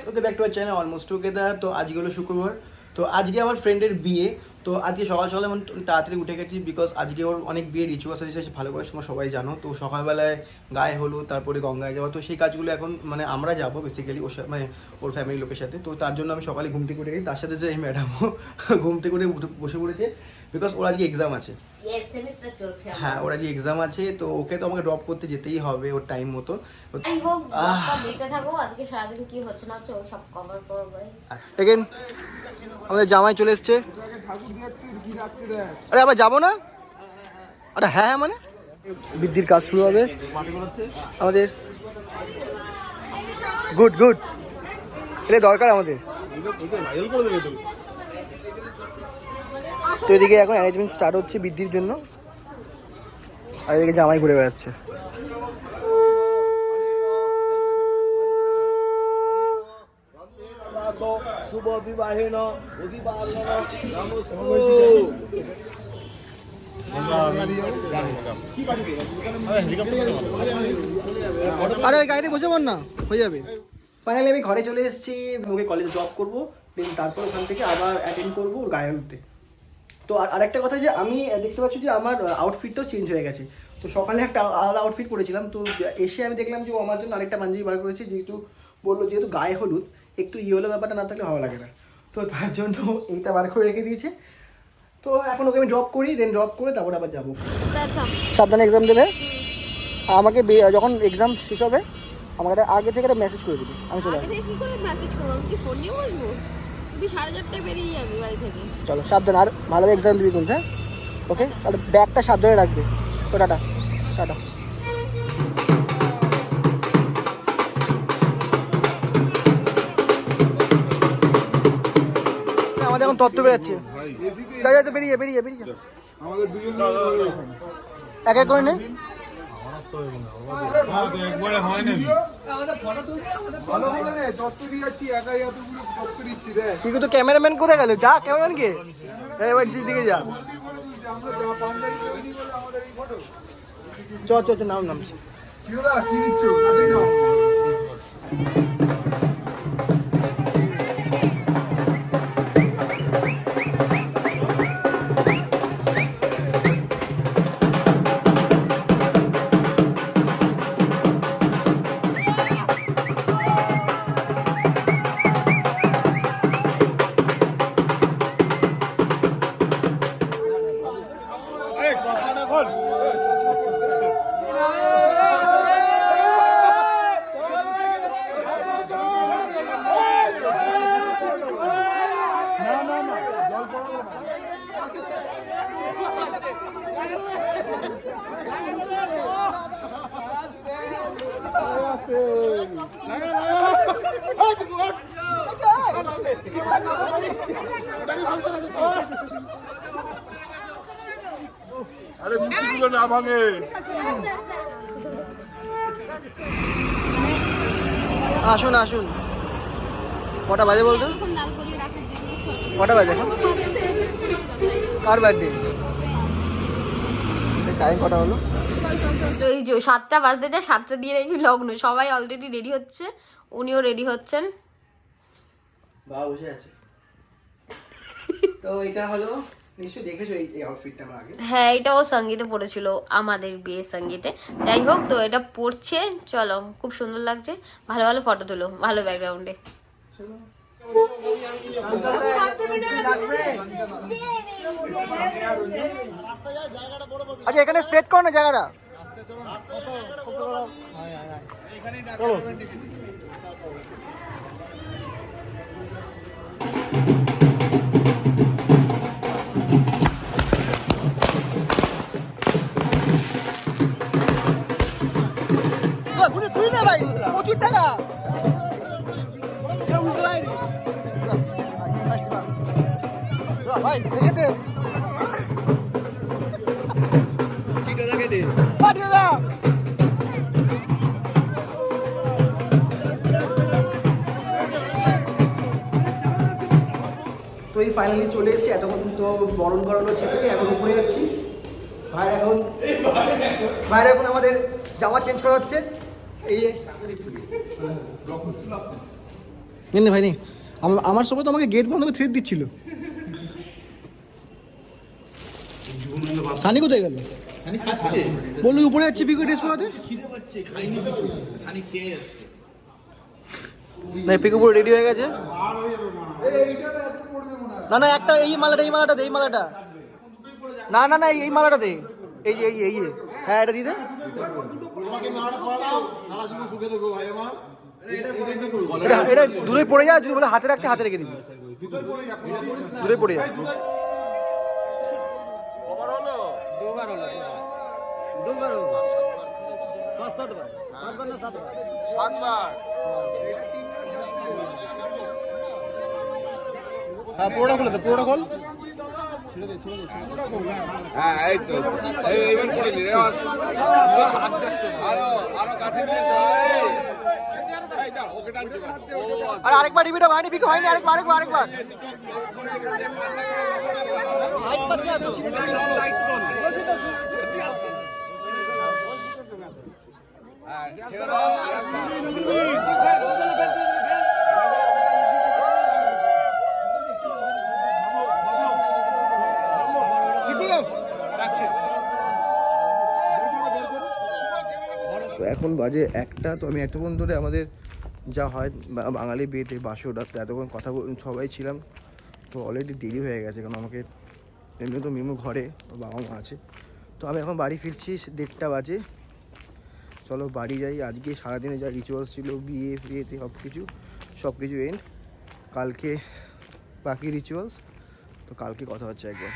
Okay back to our channel almost together. তো আজকে হলো শুক্রবার, তো আজকে আমার ফ্রেন্ডের বিয়ে। তো আজকে সকাল সকালে আমি তাড়াতাড়ি উঠে গেছি, বিকজ আজকে ওর অনেক বিয়ে রিচুয়ালস আছে, ভালো করে তোমরা সবাই জানো। তো সকালবেলায় গায়ে হলুদ, তারপরে গঙ্গায় যাওয়া, তো সেই কাজগুলো এখন মানে আমরা যাবো বেসিক্যালি ওর মানে ওর ফ্যামিলির লোকের সাথে। তো তার জন্য আমি সকালে ঘুম থেকে উঠে গেছি, তার সাথে যে এই ম্যাডামও ঘুম থেকে উঠে বসে পড়েছে, বিকজ ওর আজকে এক্সাম আছে। হ্যাঁ, ওর আজকে এক্সাম আছে, তো ওকে তো আমাকে ড্রপ করতে যেতেই হবে ওর টাইম মতো। দেখতে থাকো আজকে সারাদিন কি হচ্ছে না হচ্ছে ও সব কভার করবে। এগেন আমাদের জামাই চলে এসছে। আরে আবার যাবো না? আরে হ্যাঁ হ্যাঁ মানে বৃদ্ধির কাজ শুরু হবে আমাদের। গুড গুড, এটা দরকার আমাদের। তো এদিকে এখন অ্যারেঞ্জমেন্ট স্টার্ট হচ্ছে বৃদ্ধির জন্য, আর এদিকে জামাই ঘুরে বেড়াচ্ছে। শুভ বিবাহেন উদিবালন নমস্তে। আরে ওই গাড়িতে বসে পড় না, হয়ে যাবে। ফাইনালি আমি ঘরে চলে এসেছি, ওকে কলেজে ড্রপ করবো, দেন তারপর ওখান থেকে আবার অ্যাটেন্ড করবো ওর গায়ে হলুদে। তো আর একটা কথা যে আমি দেখতে পাচ্ছি যে আমার আউটফিটটাও চেঞ্জ হয়ে গেছে। তো সকালে একটা আলাদা আউটফিট পরেছিলাম, তো এসে আমি দেখলাম যে ও আমার জন্য আরেকটা পাঞ্জাবি বার করেছে, যেহেতু বললো যেহেতু গায়ে হলুদ একটু ইয়েলো ব্যাপারটা না থাকলে ভালো লাগে না, তো তার জন্য এইটা বার করে রেখে দিয়েছে। তো এখন ওকে আমি ড্রপ করি, দেন ড্রপ করে তারপর আবার যাবো। সাবধানে এক্সাম দেবে, আর আমাকে যখন এক্সাম শেষ হবে আমাকে আগে থেকে একটা মেসেজ করে দিবি, আমি চলে আসবো। কি করে মেসেজ করব, আমি কি ফোন নিয়ে বলবো? তুমি 4:30টায় বেরিয়ে যাবে বাড়ি থেকে। চলো সাবধানে, আর ভালোভাবে এক্সাম দিবি কিন্তু। হ্যাঁ ওকে, আর ব্যাগটা সাবধানে রাখবে। তো টাটা টাটা। আমাদের এখন তত্ত্ব বেরোচ্ছে, যা যা তো বেরিয়ে বেরিয়ে বেরিয়ে যা। আমাদের দুজন এক এক করে নে। একবারে হয় নাকি? ভালো হবে না, তত্ত্ব দিয়ে যাচ্ছি, একাই এতগুলো তত্ত্ব দিচ্ছি রে। তুই তো ক্যামেরাম্যান করে গেল, যা ক্যামেরাম্যান কে এবার দিকে যা। আমরা যা পাঞ্জাবি তৈরি করে আমাদের এই ফটো। চ চ চ, নাম নাম। কিরদা কি দিচ্ছ? তাতেই নাও। আরে মুখগুলো না ভাঙে। আসুন আসুন, কটা বাজে বলতো? কটা বাজে এখন? কার বার্থডে? টাইম কটা হলো? তো এই যে 7টা বাজতে যায়, 7টা দিয়ে নাকি লগ্ন, সবাই অলরেডি রেডি হচ্ছে, উনিও রেডি হচ্ছেন। বাবা বসে আছে। তো এটা হলো, নিশ্চয়ই দেখেছো এই আউটফিটটা আমার আগে। হ্যাঁ, এটাও সঙ্গীতে পড়েছিল আমাদের বিয়ের সঙ্গীতে। যাই হোক, তো এটা পড়ছে, চলো খুব সুন্দর লাগছে, ভালো ভালো ফটো তুলো, ভালো ব্যাকগ্রাউন্ডে। আচ্ছা এখানে স্প্রেড করো না জায়গাটা। তুই না ভাই, প্রচুর টাকা। ভাই দেখে দে, পাঠিয়ে দাও। তো এই ফাইনালি চলে এসেছি, এতক্ষণ তো বরণ করানো ছেলেকে, এখন উপরে যাচ্ছি। ভাইরা এখন আমাদের জামা চেঞ্জ করা হচ্ছে। এই নে ভাই নে। আমার সবাই তো আমাকে গেট বন্ধ করে থ্রেট দিচ্ছিল। সানি কোথায় গেল? বললো উপরে যাচ্ছে পিকো ড্রেস পরাতে। না পিকো পুরো রেডি হয়ে গেছে। না না একটা এই মালাটা দে, এই মালাটা। না না না এই মালাটা দে, এই হ্যাঁ এটা দিয়ে দে। এটা দূরে পড়ে যায়, যদি বলে হাতে রাখতে হাতে রেখে দিবি, দূরে পড়ে যায়। হ্যাঁ পুরোটা খুলে দে, পুরোটা খোল। হ্যাঁ এই তো এইবার করে নি রে, হাত যাচ্ছে না, আরো কাছে নিয়ে এসো। এই দাও ওকে টানছো। আর আরেকবার রিপিটটা হয়নি, পিকো হয়নি, আরেকবার হাইট পাচ্ছে এত। হ্যাঁ ছেড়ে দাও। তো এখন বাজে 1টা। তো আমি এতক্ষণ ধরে আমাদের যা হয় বাঙালি বিয়েতে বাসোটা, তো এতক্ষণ কথা সবাই ছিলাম। তো অলরেডি দেরি হয়ে গেছে, কারণ আমাকে এমনি তো মিমু ঘরে, বাবা মা আছে। তো আমি এখন বাড়ি ফিরছি, 1:30টা বাজে। চলো বাড়ি যাই। আজকে সারাদিনে যা রিচুয়ালস ছিল বিয়েতে সব কিছু এন্ড। কালকে বাকি রিচুয়ালস, তো কালকে কথা হচ্ছে একবার।